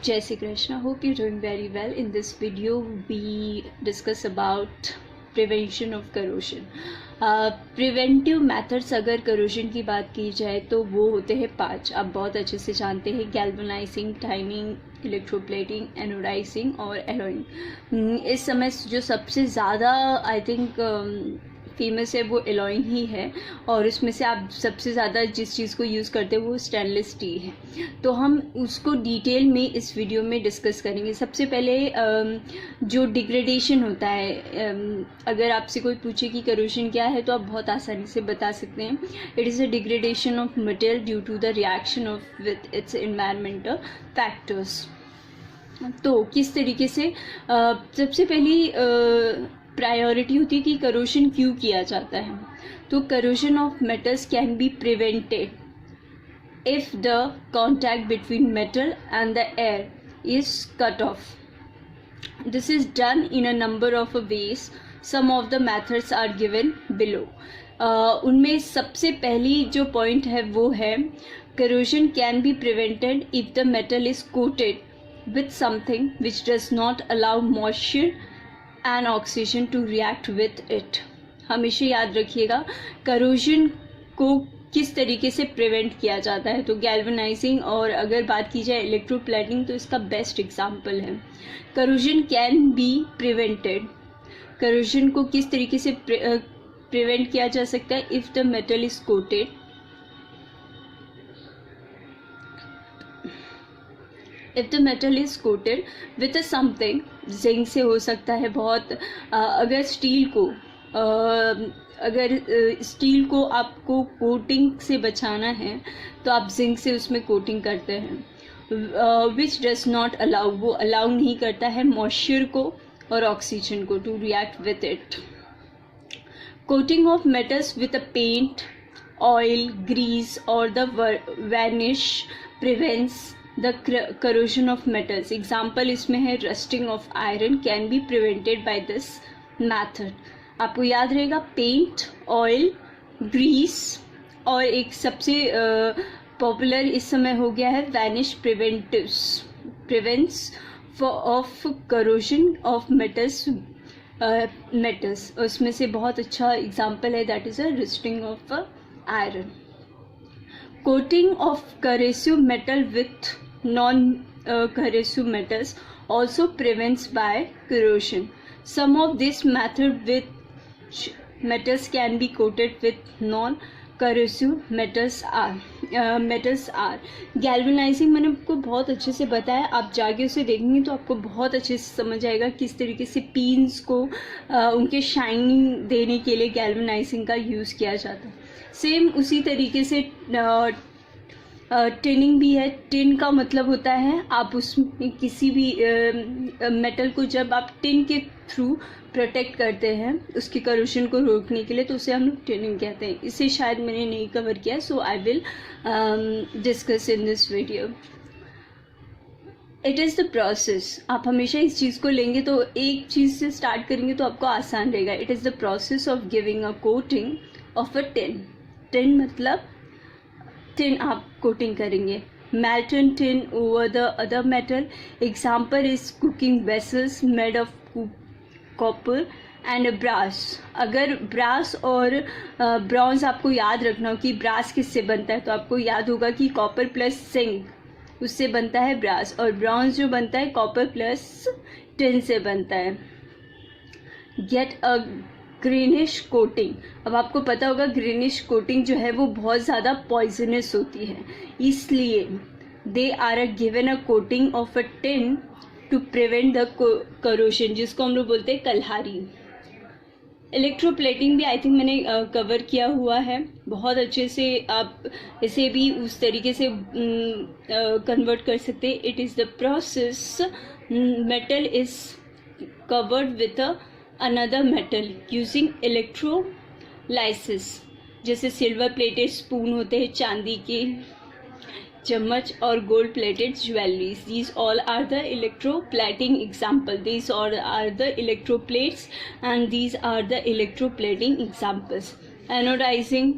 Jai Shri Krishna. Hope you're doing very well. In this video, we discuss about prevention of corrosion. Preventive methods अगर corrosion की बात की जाए तो वो होते हैं 5. आप बहुत अच्छे से जानते हैं: गैल्वेनाइजिंग, टाइमिंग, इलेक्ट्रोप्लेटिंग, एनोडाइजिंग और एलॉइंग. इस समय जो सबसे ज़्यादा आई थिंक फेमस है वो एलॉइंग ही है, और उसमें से आप सबसे ज़्यादा जिस चीज़ को यूज़ करते हैं वो स्टेनलेस स्टील है. तो हम उसको डिटेल में इस वीडियो में डिस्कस करेंगे. सबसे पहले जो डिग्रेडेशन होता है, अगर आपसे कोई पूछे कि करोजन क्या है तो आप बहुत आसानी से बता सकते हैं: it is a degradation of material due to the reaction of with its environmental factors. तो किस तरीके से सबसे पहली प्रायोरिटी होती है कि करोजन क्यों किया जाता है. तो corrosion of metals can be prevented if the contact between metal and the air is cut off. This is done in a number of ways. Some of the methods are given below. उनमें सबसे पहली जो point है वो है corrosion can be prevented if the metal is coated with something which does not allow moisture and oxygen to react with it. हमेशा याद रखिएगा करोजन को किस तरीके से प्रिवेंट किया जाता है. तो गैल्वेनाइजिंग और अगर बात की जाए इलेक्ट्रोप्लेटिंग तो इसका बेस्ट एग्जांपल है. Corrosion can be prevented. Corrosion को किस तरीके से प्रिवेंट किया जा सकता है? If the metal is coated, if the metal is coated with a something. Zinc से हो सकता है बहुत. अगर स्टील को आपको कोटिंग से बचाना है तो आप जिंक से उसमें कोटिंग करते हैं. विच डज नॉट अलाउ, वो अलाउ नहीं करता है मॉइस्चर को और ऑक्सीजन को to react with it. Coating of metals with a paint, oil, grease और the varnish prevents the corrosion of metals. Example इसमें है rusting of iron can be prevented by this method. आपको याद रहेगा paint, oil, grease और एक सबसे popular इस समय हो गया है vanish prevents of corrosion of metals. उसमें से बहुत अच्छा एग्जाम्पल है that is a rusting of iron. Coating of corrosive metal with non-corrosive metals also prevents by corrosion. Some of this method which metals can be coated with non-corrosive metals are galvanizing. मैंने आपको बहुत अच्छे से बताया. आप जाके उसे देखेंगे तो आपको बहुत अच्छे से समझ आएगा किस तरीके से पीन्स को उनके शाइनिंग देने के लिए गैल्वेनाइजिंग का यूज़ किया जाता है. सेम उसी तरीके से टिनिंग भी है. टिन का मतलब होता है आप उसमें किसी भी मेटल को जब आप टिन के थ्रू प्रोटेक्ट करते हैं उसकी करोजन को रोकने के लिए, तो उसे हम लोग टिनिंग कहते हैं. इसे शायद मैंने नहीं कवर किया, so I will discuss in this video. It is the process. आप हमेशा इस चीज़ को लेंगे तो एक चीज़ से स्टार्ट करेंगे तो आपको आसान रहेगा. It is the process of giving a coating of a tin. Tin मतलब टिन आप कोटिंग करेंगे. Molten tin over the other metal. Example is cooking vessels made of copper and brass. अगर ब्रास और ब्रॉन्ज आपको याद रखना हो कि ब्रास किससे बनता है, तो आपको याद होगा कि कॉपर प्लस जिंक उससे बनता है ब्रास, और ब्रॉन्ज जो बनता है कॉपर प्लस टिन से बनता है. Get a greenish coating. अब आपको पता होगा ग्रीनिश कोटिंग जो है वो बहुत ज़्यादा पॉइजनस होती है, इसलिए they are given a coating of a tin to prevent the corrosion, जिसको हम लोग बोलते हैं कल्हारी. इलेक्ट्रोप्लेटिंग भी आई थिंक मैंने कवर किया हुआ है बहुत अच्छे से. आप इसे भी उस तरीके से कन्वर्ट कर सकते हैं. It is the process metal is covered with another metal using electrolysis. जैसे सिल्वर प्लेटेड स्पून होते हैं, चांदी के चम्मच और gold plated jewelleries. These all are the electroplating example. These all are the electroplates and these are the electroplating examples. Anodizing,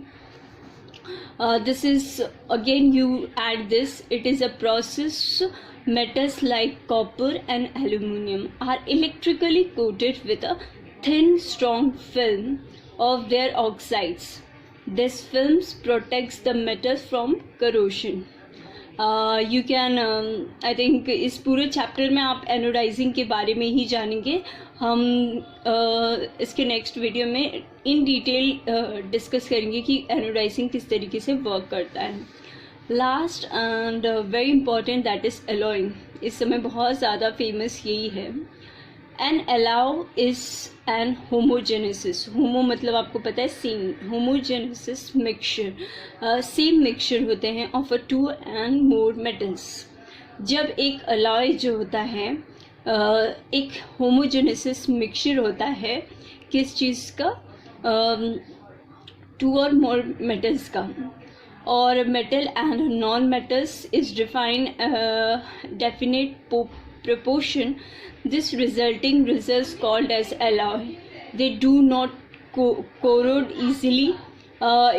this is again you add this. It is a process metals like copper and aluminum are electrically coated with a thin strong film of their oxides. This film protects the metal from corrosion. You can I think इस पूरे chapter में आप anodising के बारे में ही जानेंगे. हम इसके नेक्स्ट वीडियो में इन डिटेल डिस्कस करेंगे कि एनोडाइजिंग किस तरीके से वर्क करता है. Last and very important that is alloying. इस समय बहुत ज़्यादा फेमस यही है. An alloy is an homogenesis. Homo मतलब आपको पता है same. Homogenesis mixture, same mixture होते हैं of a 2 and more metals. जब एक अलॉय जो होता है एक होमोजेनेसिस मिक्सचर होता है किस चीज़ का, 2 or more मेटल्स का. और metal and non metals is define definite proportion. This resulting results called as alloy. They do not corrode easily.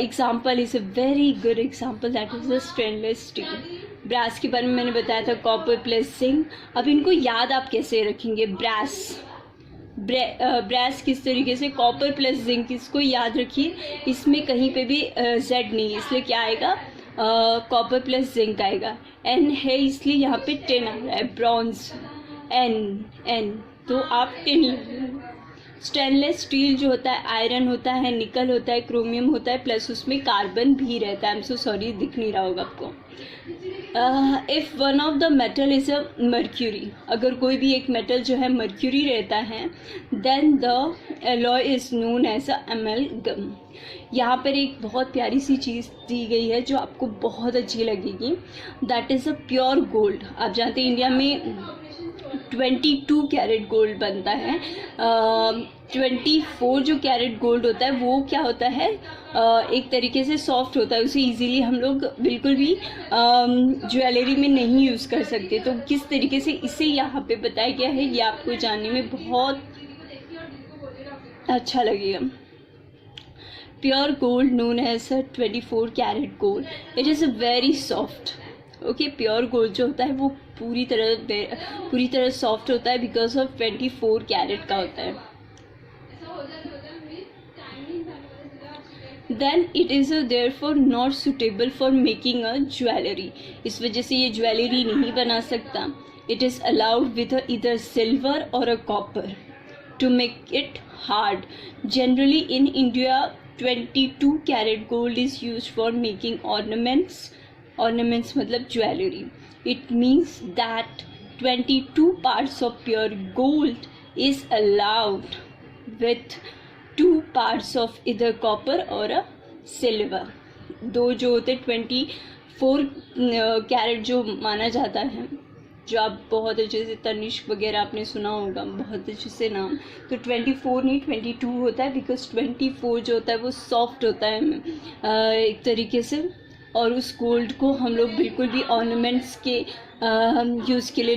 Example is a very good example, that is a stainless steel. Brass के बारे में मैंने बताया था, copper plus zinc. अब इनको याद आप कैसे रखेंगे? ब्रास किस तरीके से, कॉपर प्लस जिंक, इसको याद रखिए. इसमें कहीं पे भी जेड नहीं, इसलिए क्या आएगा? कॉपर प्लस जिंक आएगा. एन है इसलिए यहाँ पे 10 आ रहा है. ब्रॉन्ज एन तो आप 10. स्टेनलेस स्टील जो होता है आयरन होता है, निकल होता है, क्रोमियम होता है, प्लस उसमें कार्बन भी रहता है. आई एम सो सॉरी, दिख नहीं रहा होगा आपको. If one of the metal is a mercury, अगर कोई भी एक मेटल जो है मर्क्यूरी रहता है, then the alloy is known as a amalgam. यहाँ पर एक बहुत प्यारी सी चीज़ दी गई है जो आपको बहुत अच्छी लगेगी. That is a pure gold. आप जानते हैं इंडिया में 22 कैरेट गोल्ड बनता है. 24 जो कैरेट गोल्ड होता है वो क्या होता है, एक तरीके से सॉफ्ट होता है. उसे इजीली हम लोग बिल्कुल भी ज्वेलरी में नहीं यूज़ कर सकते. तो किस तरीके से इसे यहाँ पे बताया गया है ये आपको जानने में बहुत अच्छा लगेगा. Pure gold known as a 24 carat gold. It is a very soft. Okay, pure gold जो होता है वो पूरी तरह सॉफ्ट होता है बिकॉज ऑफ 24 कैरेट का होता है. Then it is therefore not suitable for making a jewellery. इस वजह से ये ज्वेलरी नहीं बना सकता. It is alloyed with either silver और a copper to make it hard. Generally in India 22 carat gold is use for making ornaments मतलब jewellery. It means that 22 parts of pure gold is allowed with 2 parts of either copper or a silver. दो जो होते 24 carat जो माना जाता है, जो आप बहुत अच्छे से तनिष्क वगैरह आपने सुना होगा बहुत अच्छे से नाम. तो 24 नहीं 22 होता है बिकॉज 24 जो होता है वो सॉफ्ट होता है एक तरीके से. और उस गोल्ड को हम लोग बिल्कुल भी ऑर्नामेंट्स के यूज़ के लिए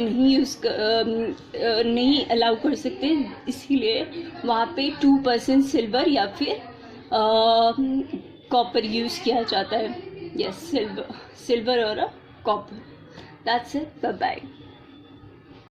नहीं अलाउ कर सकते. इसीलिए वहाँ पे 2% सिल्वर या फिर कॉपर यूज़ किया जाता है. यस, सिल्वर और copper. That's it. Bye bye.